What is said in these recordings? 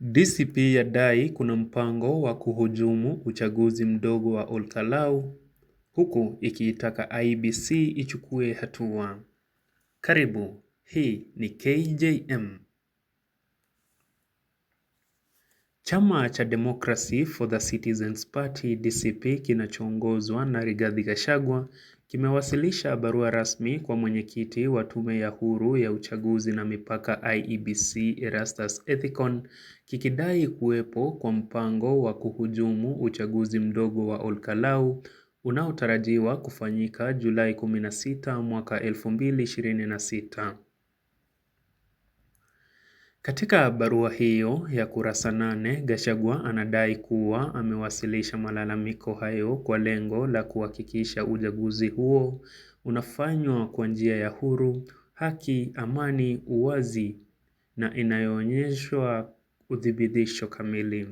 DCP yadai kuna mpango wa kuhujumu uchaguzi mdogo wa Olkalau, huku ikiitaka IEBC ichukue hatua. Karibu, hii ni KJM. Chama cha Democracy for the Citizens Party DCP kinachoongozwa na Rigathi Gachagua kimewasilisha barua rasmi kwa mwenyekiti wa Tume ya Huru ya Uchaguzi na Mipaka IEBC Erastus Ethicon kikidai kuwepo kwa mpango wa kuhujumu uchaguzi mdogo wa Olkalau unaotarajiwa kufanyika Julai 16 mwaka 2026. Katika barua hiyo ya kurasa 8, Gachagua anadai kuwa amewasilisha malalamiko hayo kwa lengo la kuhakikisha uchaguzi huo unafanywa kwa njia ya huru, haki, amani, uwazi na inayoonyeshwa uthibitisho kamili.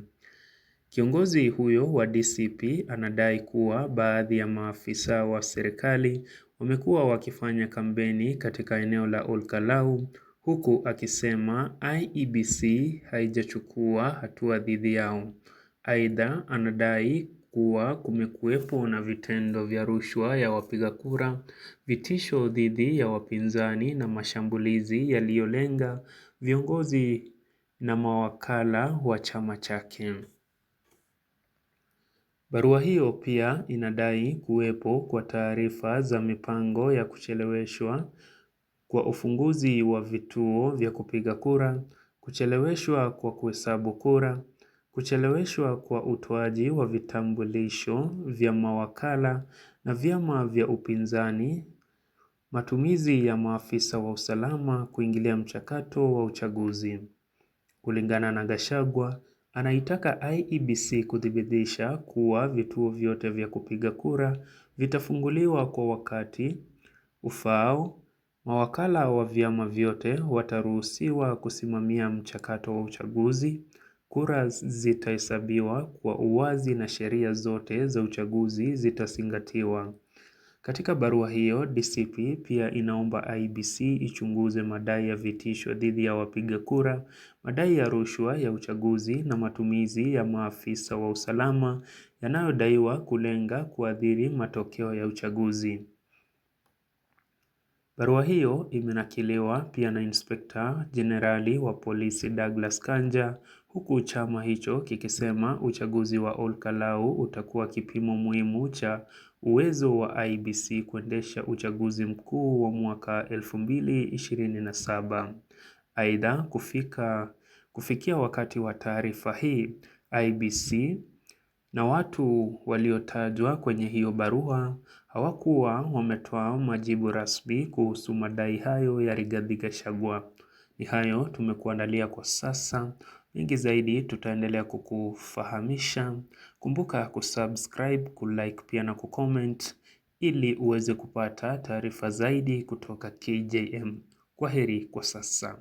Kiongozi huyo wa DCP anadai kuwa baadhi ya maafisa wa serikali wamekuwa wakifanya kampeni katika eneo la Olkalau, huku akisema IEBC haijachukua hatua dhidi yao. Aidha, anadai kuwa kumekuwepo na vitendo vya rushwa ya wapiga kura, vitisho dhidi ya wapinzani na mashambulizi yaliyolenga viongozi na mawakala wa chama chake. Barua hiyo pia inadai kuwepo kwa taarifa za mipango ya kucheleweshwa kwa ufunguzi wa vituo vya kupiga kura, kucheleweshwa kwa kuhesabu kura, kucheleweshwa kwa utoaji wa vitambulisho vya mawakala na vyama vya upinzani, matumizi ya maafisa wa usalama kuingilia mchakato wa uchaguzi. Kulingana na Gachagua, anaitaka IEBC kuthibitisha kuwa vituo vyote vya kupiga kura vitafunguliwa kwa wakati ufaao. Mawakala wa vyama vyote wataruhusiwa kusimamia mchakato wa uchaguzi. Kura zitahesabiwa kwa uwazi na sheria zote za uchaguzi zitazingatiwa. Katika barua hiyo, DCP pia inaomba IEBC ichunguze madai ya vitisho dhidi ya wapiga kura, madai ya rushwa ya uchaguzi na matumizi ya maafisa wa usalama yanayodaiwa kulenga kuathiri matokeo ya uchaguzi. Barua hiyo imenakiliwa pia na Inspekta Jenerali wa Polisi Douglas Kanja, huku chama hicho kikisema uchaguzi wa Olkalau utakuwa kipimo muhimu cha uwezo wa IEBC kuendesha uchaguzi mkuu wa mwaka 2027. Aidha, kufikia wakati wa taarifa hii, IEBC na watu waliotajwa kwenye hiyo barua hawakuwa wametoa majibu rasmi kuhusu madai hayo ya Rigathi Gachagua. Ni hayo tumekuandalia kwa sasa. Mengi zaidi tutaendelea kukufahamisha. Kumbuka kusubscribe, kulike pia na kucomment ili uweze kupata taarifa zaidi kutoka KJM. Kwaheri kwa sasa.